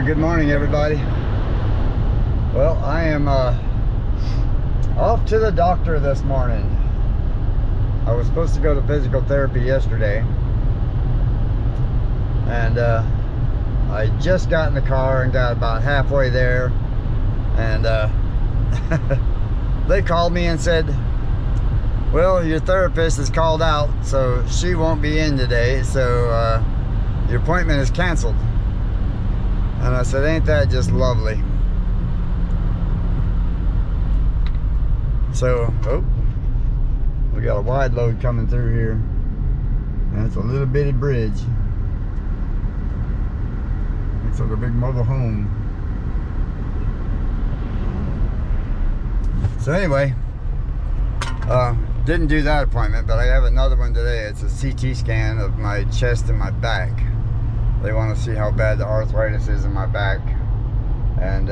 Good morning, everybody. Well, I am off to the doctor this morning. I was supposed to go to physical therapy yesterday, and I just got in the car and got about halfway there, and they called me and said, well, your therapist is called out, so she won't be in today, so your appointment is canceled. And I said, ain't that just lovely? So, oh, we got a wide load coming through here, and it's a little bitty bridge. Looks like a big mobile home. So anyway, didn't do that appointment, but I have another one today. It's a CT scan of my chest and my back. They want to see how bad the arthritis is in my back, and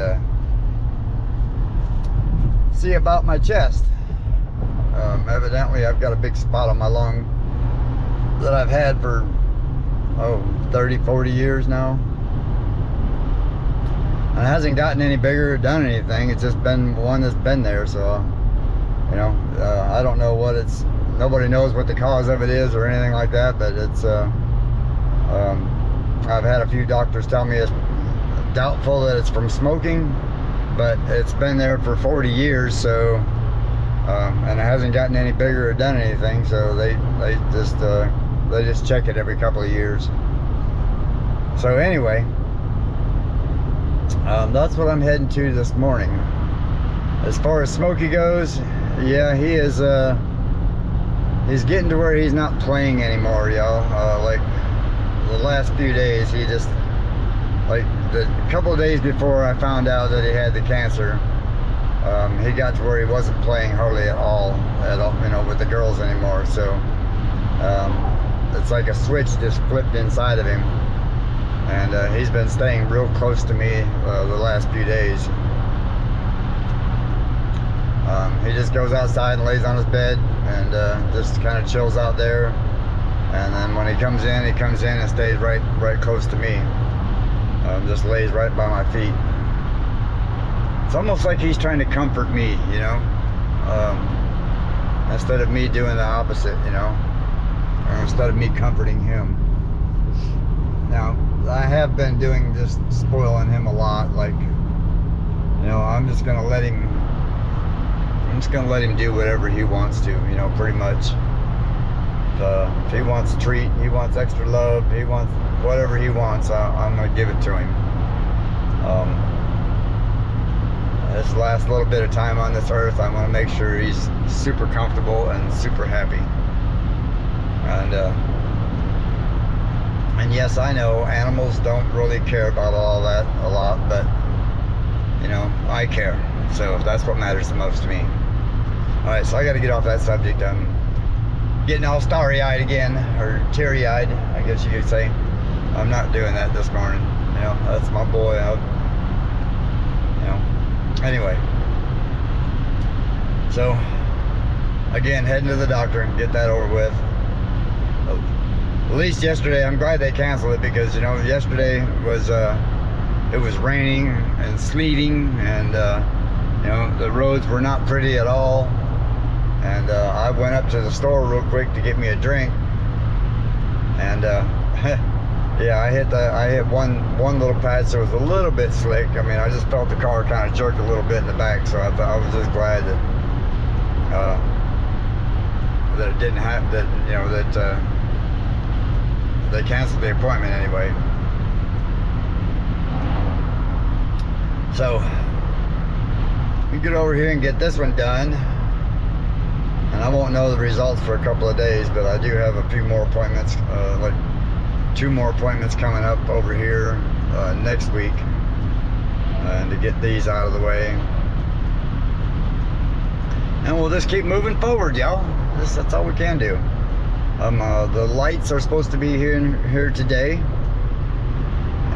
see about my chest. Evidently I've got a big spot on my lung that I've had for 30-40 years now, and it hasn't gotten any bigger or done anything. It's just been one that's been there. So you know, I don't know what it's, nobody knows what the cause of it is or anything like that, but it's I've had a few doctors tell me it's doubtful that it's from smoking, but it's been there for 40 years, so and it hasn't gotten any bigger or done anything, so they just check it every couple of years. So anyway, that's what I'm heading to this morning. As far as Smokey goes, yeah, he is he's getting to where he's not playing anymore, y'all. Like the last few days, he just, like the couple of days before I found out that he had the cancer, he got to where he wasn't playing hardly at all, you know, with the girls anymore. So it's like a switch just flipped inside of him, and he's been staying real close to me the last few days. He just goes outside and lays on his bed and just kind of chills out there. And then when he comes in and stays right close to me. Just lays right by my feet. It's almost like he's trying to comfort me, you know, instead of me doing the opposite, you know, or instead of me comforting him. Now, I have been doing, just spoiling him a lot. Like, you know, I'm just gonna let him do whatever he wants to, you know, pretty much. If he wants a treat, he wants extra love, he wants whatever he wants, I'm going to give it to him. This last little bit of time on this earth, I want to make sure he's super comfortable and super happy. And yes, I know animals don't really care about all that a lot, but you know, I care. So that's what matters the most to me. Alright, so I got to get off that subject. I'm getting all starry-eyed again, or teary-eyed, I guess you could say. I'm not doing that this morning. You know, that's my boy. You know. Anyway. So, again, heading to the doctor and get that over with. At least yesterday, I'm glad they canceled it, because, you know, yesterday was, it was raining and sleeting, and, you know, the roads were not pretty at all. And I went up to the store real quick to get me a drink, and yeah, I hit one little patch that was a little bit slick. I mean, I just felt the car kind of jerk a little bit in the back, so I was just glad that that it didn't have that, you know, that they canceled the appointment anyway. So we get over here and get this one done. And I won't know the results for a couple of days, but I do have a few more appointments, like 2 more appointments coming up over here next week, and to get these out of the way. And we'll just keep moving forward, y'all. That's all we can do. The lights are supposed to be here today,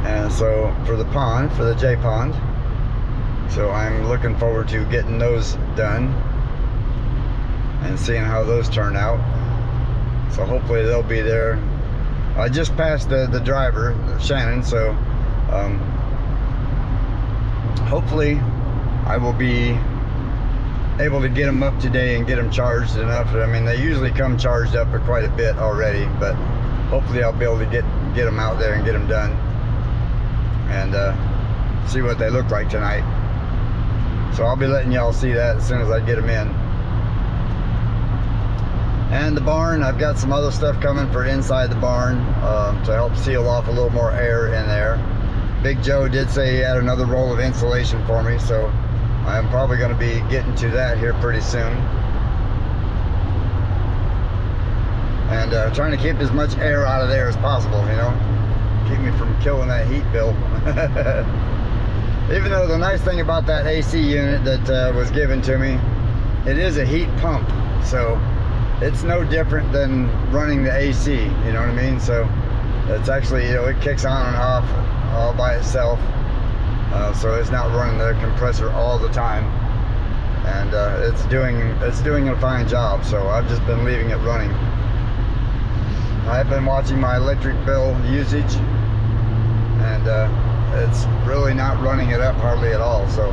and so for the pond, for the J pond. So I'm looking forward to getting those done and seeing how those turn out. So hopefully they'll be there. I just passed the driver, Shannon, so hopefully I will be able to get them up today and get them charged enough. I mean, they usually come charged up for quite a bit already, but hopefully I'll be able to get them out there and get them done and see what they look like tonight. So I'll be letting y'all see that as soon as I get them in. And the barn, I've got some other stuff coming for inside the barn to help seal off a little more air in there. Big Joe did say he had another roll of insulation for me, so I'm probably going to be getting to that here pretty soon. And trying to keep as much air out of there as possible, you know, keep me from killing that heat bill. Even though the nice thing about that AC unit that was given to me, it is a heat pump, so it's no different than running the AC, you know what I mean? So it's actually, you know, it kicks on and off all by itself, so it's not running the compressor all the time, and it's doing a fine job. So I've just been leaving it running. I've been watching my electric bill usage, and it's really not running it up hardly at all. So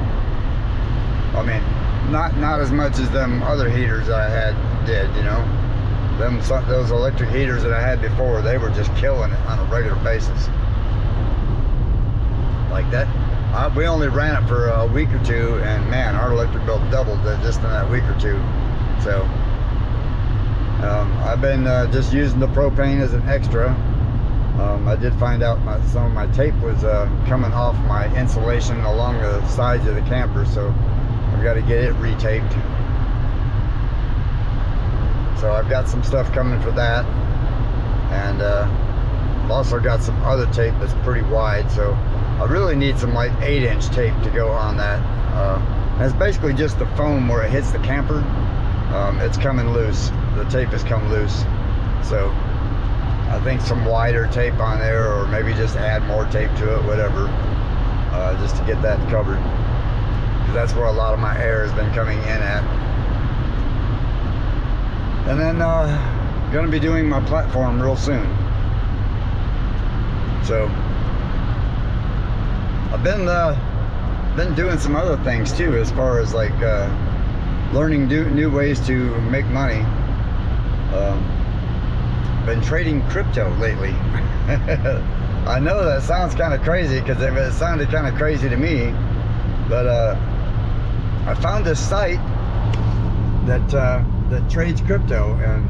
I mean, not as much as them other heaters that I had did, you know. Those electric heaters that I had before, they were just killing it on a regular basis like that. We only ran it for a week or two, and man, our electric bill doubled just in that week or two. So I've been just using the propane as an extra. I did find out some of my tape was coming off my insulation along the sides of the camper, so I've got to get it retaped. So I've got some stuff coming for that, and I've also got some other tape that's pretty wide, so I really need some like 8-inch tape to go on that. And it's basically just the foam where it hits the camper. It's coming loose. The tape has come loose. So I think some wider tape on there, or maybe just add more tape to it, whatever, just to get that covered. Because that's where a lot of my air has been coming in at. And then going to be doing my platform real soon. So I've been doing some other things too, as far as like learning new ways to make money. Been trading crypto lately. I know that sounds kind of crazy, because it sounded kind of crazy to me, but I found this site that trades crypto, and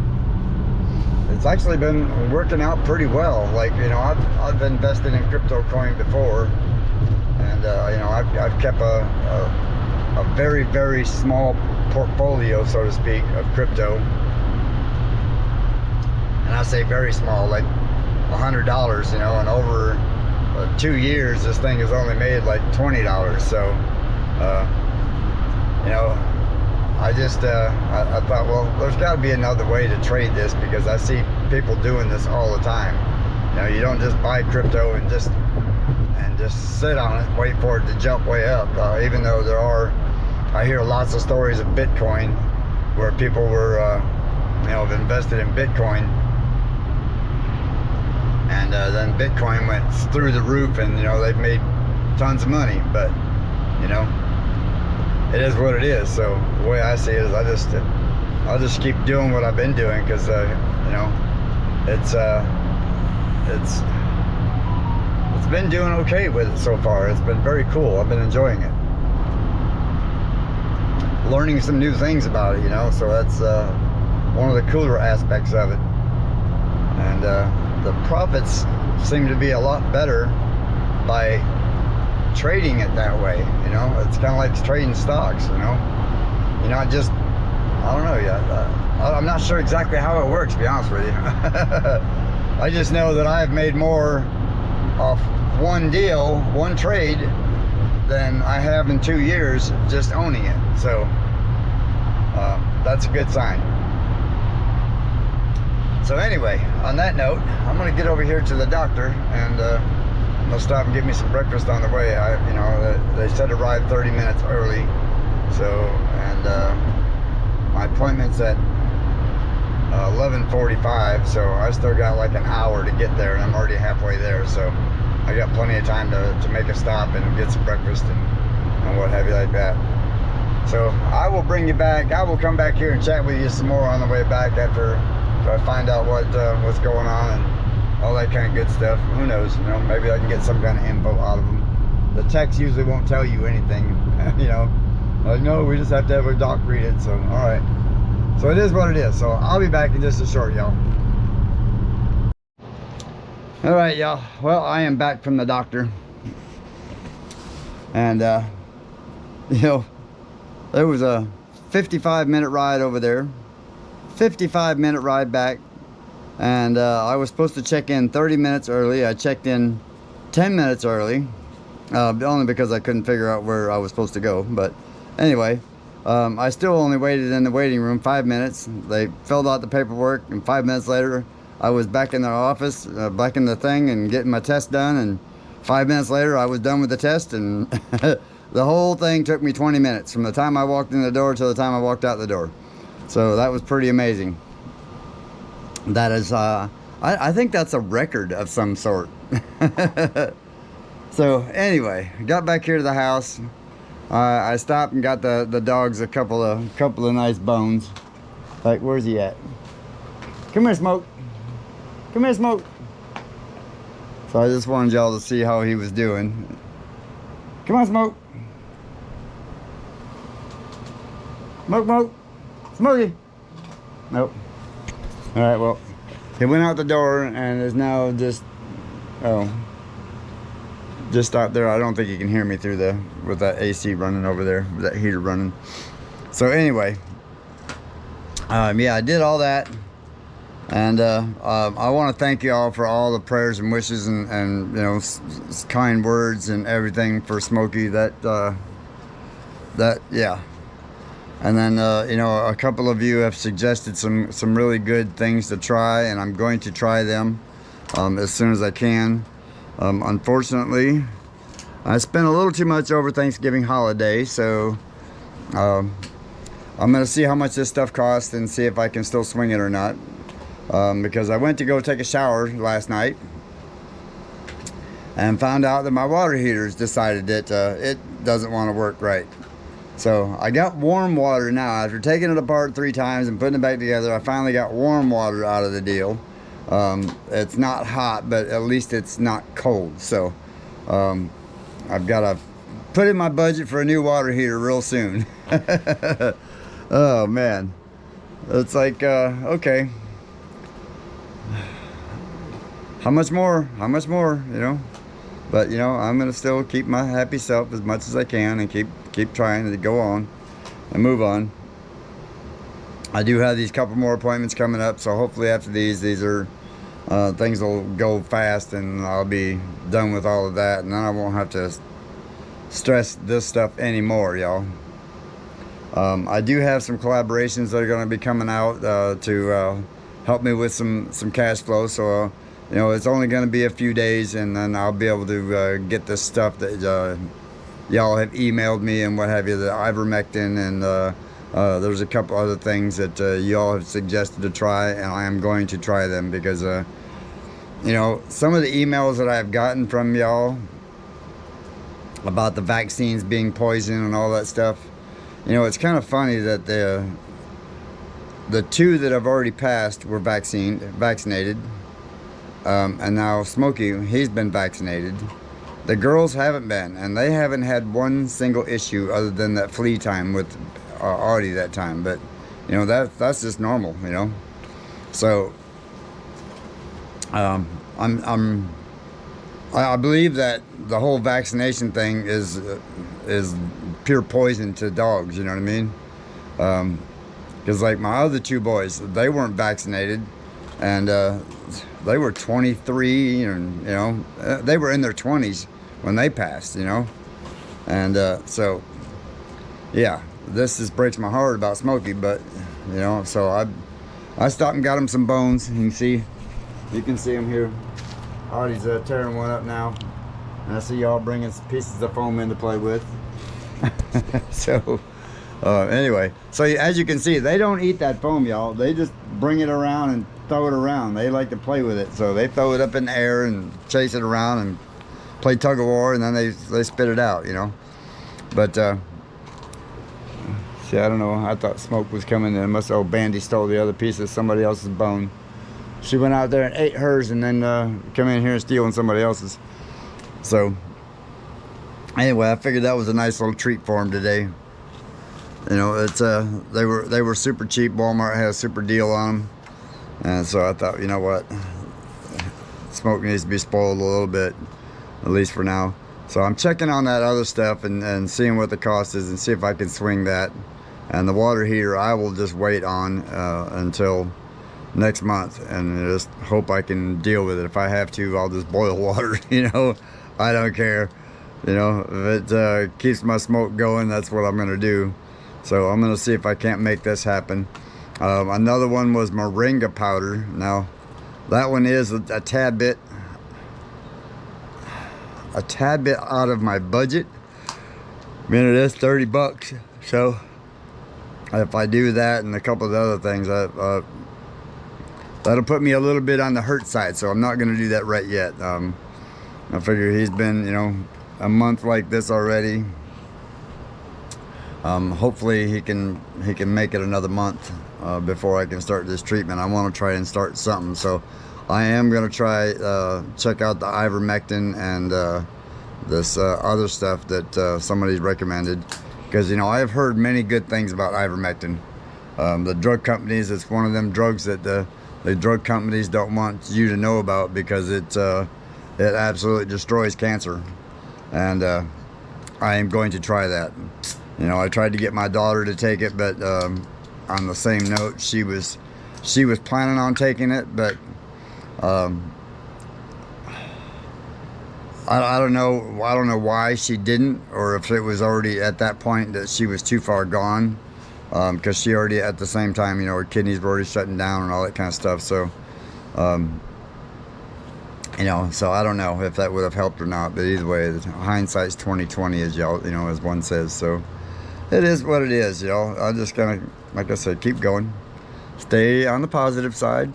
it's actually been working out pretty well. Like, you know, I've invested in crypto coin before, and you know, I've kept a very, very small portfolio, so to speak, of crypto. And I say very small, like $100, you know, and over 2 years this thing has only made like $20. So you know, I just I thought, well, there's got to be another way to trade this, because I see people doing this all the time. You know, you don't just buy crypto and just sit on it and wait for it to jump way up. Even though I hear lots of stories of Bitcoin where people were you know, have invested in Bitcoin, and then Bitcoin went through the roof, and you know, they've made tons of money. But you know, it is what it is. So the way I see it is, I'll just keep doing what I've been doing, because you know, it's been doing okay with it so far. It's been very cool. I've been enjoying it, learning some new things about it, you know. So that's one of the cooler aspects of it. And the profits seem to be a lot better by trading it that way, you know. It's kind of like trading stocks, you know. You're not just, I don't know yet. I'm not sure exactly how it works, to be honest with you. I just know that I've made more off one deal, one trade, than I have in 2 years just owning it. So that's a good sign. So anyway, on that note, I'm gonna get over here to the doctor, and they'll stop and give me some breakfast on the way. You know, they said arrive 30 minutes early. So, and my appointment's at 11:45, so I still got like an hour to get there, and I'm already halfway there. So I got plenty of time to make a stop and get some breakfast and and what have you like that. So I will bring you back. I will come back here and chat with you some more on the way back after I find out what's going on and all that kind of good stuff. Who knows? You know, maybe I can get some kind of info out of them. The text usually won't tell you anything. You know, like, no, we just have to have a doc read it. So all right. So it is what it is. So I'll be back in just a short, y'all. All right, y'all. Well, I am back from the doctor, and you know, there was a 55-minute ride over there, 55-minute ride back, and I was supposed to check in 30 minutes early. I checked in 10 minutes early, only because I couldn't figure out where I was supposed to go. But anyway, I still only waited in the waiting room 5 minutes. They filled out the paperwork, and 5 minutes later, I was back in their office, back in the thing and getting my test done, and 5 minutes later I was done with the test, and the whole thing took me 20 minutes from the time I walked in the door to the time I walked out the door. So that was pretty amazing. That is, I think that's a record of some sort. So anyway, got back here to the house. I stopped and got the dogs a couple of nice bones. Like, where's he at? Come here, Smoke. Come here, Smoke. So I just wanted y'all to see how he was doing. Come on, Smoke. Smoke, Smoke. Smokey. Nope. All right, well, he went out the door and is now just out there. I don't think he can hear me through with that AC running over there, with that heater running. So anyway, yeah, I did all that. And I want to thank you all for all the prayers and wishes and you know, kind words and everything for Smokey. That yeah. And then you know, a couple of you have suggested some really good things to try, and I'm going to try them as soon as I can. Unfortunately, I spent a little too much over Thanksgiving holiday, so I'm gonna see how much this stuff costs and see if I can still swing it or not. Because I went to go take a shower last night and found out that my water heaters decided that it doesn't want to work right. So I got warm water now. After taking it apart 3 times and putting it back together, I finally got warm water out of the deal. It's not hot, but at least it's not cold. So I've got to put in my budget for a new water heater real soon. Oh man, it's like okay, how much more, you know? But you know, I'm gonna still keep my happy self as much as I can and keep trying to go on and move on. I do have these couple more appointments coming up, so hopefully after these are things will go fast and I'll be done with all of that, and then I won't have to stress this stuff anymore, y'all. I do have some collaborations that are going to be coming out to help me with some cash flow, so you know, it's only going to be a few days, and then I'll be able to get this stuff that y'all have emailed me and what have you, the ivermectin, and there's a couple other things that y'all have suggested to try, and I am going to try them because you know, some of the emails that I've gotten from y'all about the vaccines being poison and all that stuff, you know, it's kind of funny that the 2 that have already passed were vaccinated. And now Smokey, he's been vaccinated. The girls haven't been, and they haven't had one single issue other than that flea time with Artie that time. But you know, that's just normal, you know. So I believe that the whole vaccination thing is pure poison to dogs. You know what I mean? Because like my other 2 boys, they weren't vaccinated, and they were 23, and you know, they were in their 20s when they passed, you know. And so yeah, this just breaks my heart about Smokey, but you know, so I stopped and got him some bones. You can see him here. Artie's tearing one up now, and I see y'all bringing some pieces of foam in to play with. So anyway, so as you can see, they don't eat that foam, y'all. They just bring it around and throw it around. They like to play with it, so they throw it up in the air and chase it around and play tug of war, and then they spit it out, you know. But see, I don't know. I thought Smoke was coming, and must have Bandy stole the other piece of somebody else's bone. She went out there and ate hers, and then come in here and stealing somebody else's. So anyway, I figured that was a nice little treat for him today. You know, it's they were super cheap. Walmart had a super deal on them, and so I thought, you know what, Smoke needs to be spoiled a little bit, at least for now. So I'm checking on that other stuff and seeing what the cost is and see if I can swing that. And the water heater, I will just wait on until next month and just hope I can deal with it. If I have to, I'll just boil water. You know, I don't care. You know, if it keeps my smoke going, that's what I'm gonna do. So I'm gonna see if I can't make this happen. Another one was moringa powder. Now that one is a tad bit out of my budget. I mean, it is 30 bucks. So if I do that and a couple of the other things, that'll put me a little bit on the hurt side. So I'm not gonna do that right yet. I figure he's been, you know, a month like this already. Hopefully he can make it another month before I can start this treatment. I want to try and start something, so I am going to try check out the ivermectin and this other stuff that somebody's recommended, because you know, I've heard many good things about ivermectin. The drug companies, it's one of them drugs that the drug companies don't want you to know about because it absolutely destroys cancer, and I am going to try that. You know, I tried to get my daughter to take it, but on the same note, she was planning on taking it, but I don't know why she didn't, or if it was already at that point that she was too far gone, because she already, at the same time, you know, her kidneys were already shutting down and all that kind of stuff. So you know, so I don't know if that would have helped or not, but either way, hindsight's 20/20, as y'all, you know, as one says. So it is what it is, you know. I just kind of, like I said, keep going, stay on the positive side.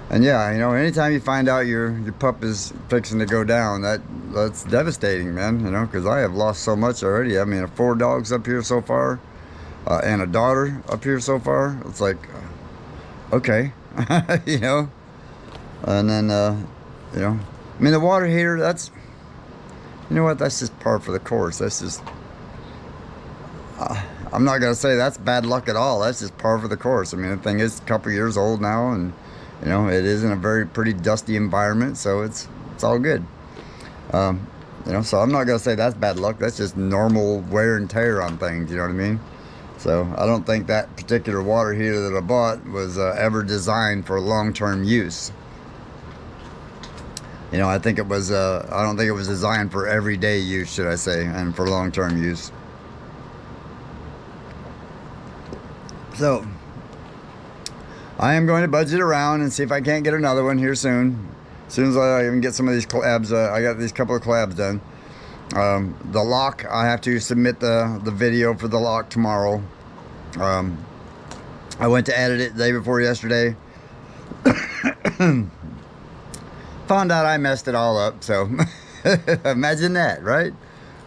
And yeah, you know, anytime you find out your pup is fixing to go down, that's devastating, man. You know, because I have lost so much already. I mean, 4 dogs up here so far, and a daughter up here so far. It's like, okay, you know. And then you know, I mean, the water heater, that's, you know what, that's just par for the course. That's just, I'm not gonna say that's bad luck at all. That's just par for the course. I mean, the thing is a couple years old now, and you know, it is in a pretty dusty environment, so it's all good. You know, so I'm not gonna say that's bad luck. That's just normal wear and tear on things. You know what I mean? So I don't think that particular water heater that I bought was ever designed for long-term use. You know, I think it was, I don't think it was designed for everyday use, should I say, and for long-term use. So, I am going to budget around and see if I can't get another one here soon. As soon as I even get some of these collabs, I got these couple of collabs done. The lock, I have to submit the video for the lock tomorrow. I went to edit it the day before yesterday. Found out I messed it all up, so imagine that, right?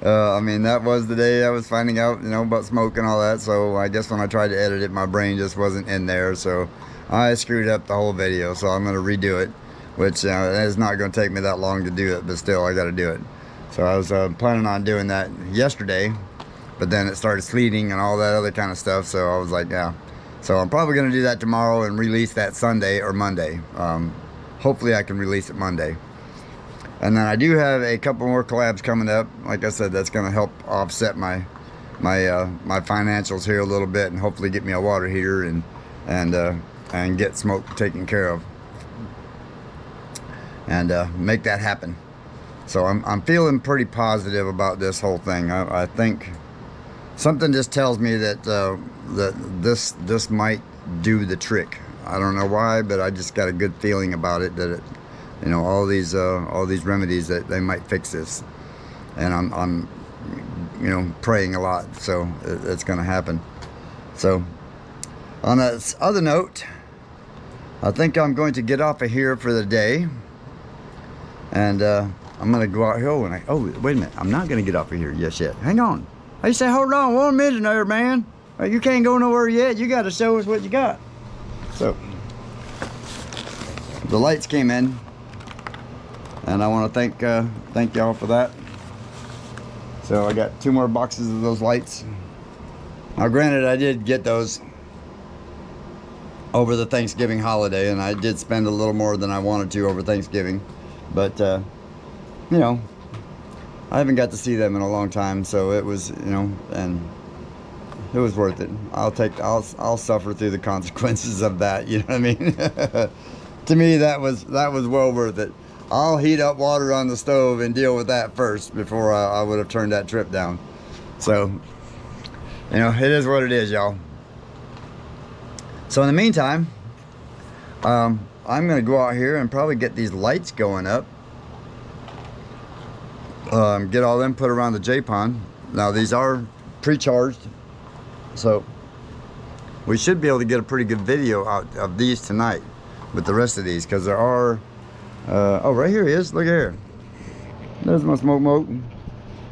I mean, that was the day I was finding out, you know, about smoke and all that. So I guess when I tried to edit it, my brain just wasn't in there, so I screwed up the whole video. So I'm going to redo it, which it's not going to take me that long to do it, but still I got to do it. So I was planning on doing that yesterday, but then it started sleeting and all that other kind of stuff, so I was like, yeah. So I'm probably going to do that tomorrow and release that Sunday or Monday. Hopefully I can release it Monday. And then I do have a couple more collabs coming up. Like I said, that's going to help offset my financials here a little bit, and hopefully get me a water heater and get smoke taken care of, and make that happen. So I'm feeling pretty positive about this whole thing. I think something just tells me that that this might do the trick. I don't know why, but I just got a good feeling about it, that it, you know, all these remedies, that they might fix this, and I'm you know, praying a lot, so it's going to happen. So on that other note, I think I'm going to get off of here for the day, and I'm going to go out here. Oh, wait a minute, I'm not going to get off of here just yet. Hang on. I say, hold on 1 minute there, man. You can't go nowhere yet. You got to show us what you got. So, the lights came in, and I want to thank y'all for that. So I got 2 more boxes of those lights. Now, granted, I did get those over the Thanksgiving holiday, and I did spend a little more than I wanted to over Thanksgiving, but you know, I haven't got to see them in a long time, so it was, you know, and it was worth it. I'll suffer through the consequences of that, you know what I mean? To me, that was well worth it. I'll heat up water on the stove and deal with that first before I would have turned that trip down. So, you know, it is what it is, y'all. So in the meantime, I'm gonna go out here and probably get these lights going up. Get all them put around the J-pond. Now these are pre-charged, so we should be able to get a pretty good video out of these tonight with the rest of these, because there are oh, right here he is. Look here, there's my smoke.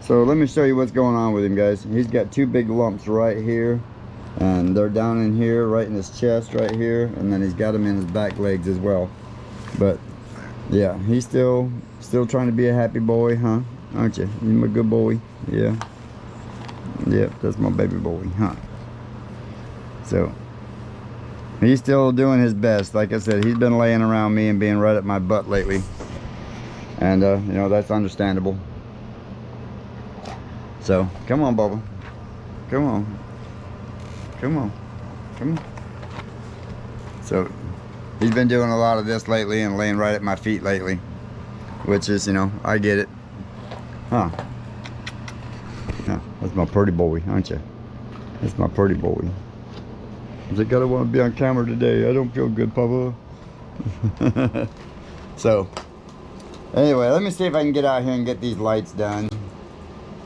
So let me show you what's going on with him, guys. He's got 2 big lumps right here, and they're down in here, right in his chest right here, and then he's got them in his back legs as well. But yeah, he's still trying to be a happy boy, huh? Aren't you? You my good boy. Yeah. Yep, that's my baby boy, huh? So he's still doing his best. Like I said, he's been laying around me and being right at my butt lately, and you know, that's understandable. So come on, Bubba, come on, come on, come on. So he's been doing a lot of this lately and laying right at my feet lately, which is, you know, I get it, huh? Yeah, that's my pretty boy, aren't you? That's my pretty boy. I think I don't want to be on camera today. I don't feel good, Papa. So anyway, let me see if I can get out here and get these lights done.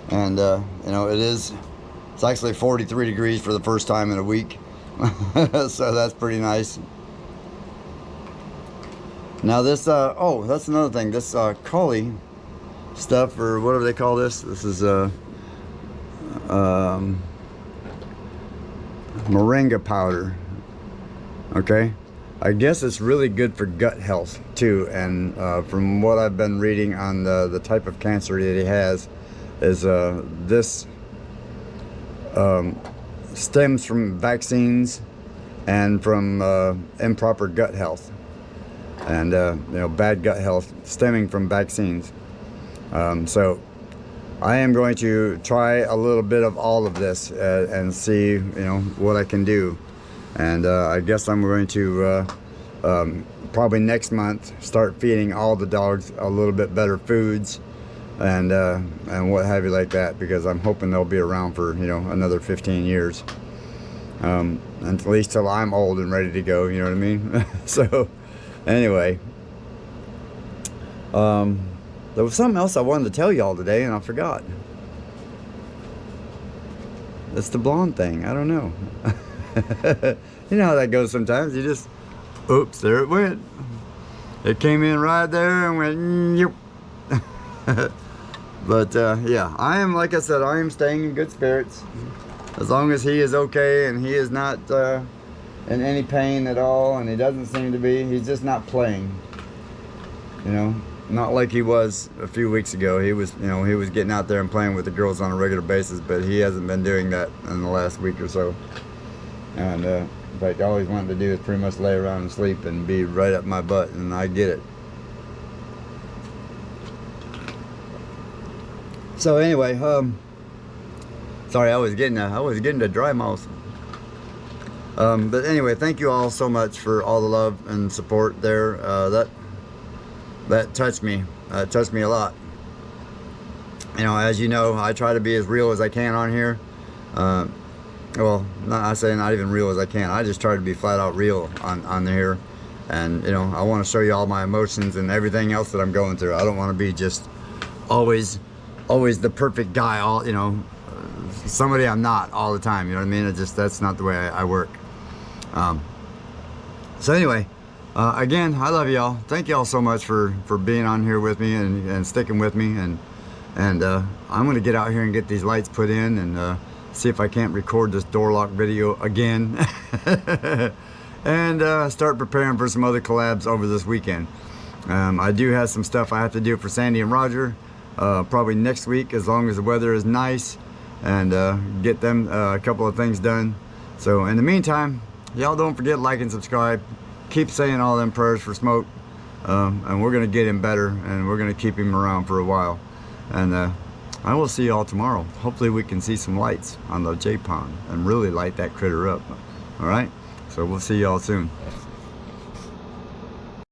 And you know, it's actually 43 degrees for the first time in a week. So that's pretty nice. Now this oh, that's another thing, this Cully stuff, or whatever they call this is moringa powder. Okay, I guess it's really good for gut health too, and from what I've been reading on the type of cancer that he has, is this stems from vaccines and from improper gut health, and you know, bad gut health stemming from vaccines. So I am going to try a little bit of all of this and see, you know, what I can do. And I guess I'm going to probably next month start feeding all the dogs a little bit better foods and what have you like that, because I'm hoping they'll be around for, you know, another 15 years, and at least till I'm old and ready to go, you know what I mean? So anyway, there was something else I wanted to tell y'all today and I forgot. It's the blonde thing. I don't know. You know how that goes sometimes. You just, oops, there it went. It came in right there and went, yep. But yeah, I am, like I said, I am staying in good spirits. As long as he is okay and he is not in any pain at all, and he doesn't seem to be. He's just not playing. You know, not like he was a few weeks ago. He was, you know, he was getting out there and playing with the girls on a regular basis, but he hasn't been doing that in the last week or so. And in fact, all he's wanted to do is pretty much lay around and sleep and be right up my butt, and I get it. So anyway, sorry, I was getting a dry mouth. But anyway, thank you all so much for all the love and support there. That touched me. It touched me a lot. You know, as you know, I try to be as real as I can on here. Well, I say not even real as I can. I just try to be flat out real on here. And, you know, I want to show you all my emotions and everything else that I'm going through. I don't want to be just always the perfect guy, all, you know, somebody I'm not all the time, you know what I mean? That's not the way I work. So anyway, again, I love y'all. Thank y'all so much for being on here with me and sticking with me, and And I'm gonna get out here and get these lights put in, and see if I can't record this door lock video again. And start preparing for some other collabs over this weekend. I do have some stuff I have to do for Sandy and Roger, probably next week, as long as the weather is nice, and get them a couple of things done. So in the meantime, y'all don't forget, like and subscribe. Keep saying all them prayers for Smoke, and we're gonna get him better, and we're gonna keep him around for a while. And I will see y'all tomorrow. Hopefully we can see some lights on the J pond and really light that critter up. All right, so we'll see y'all soon.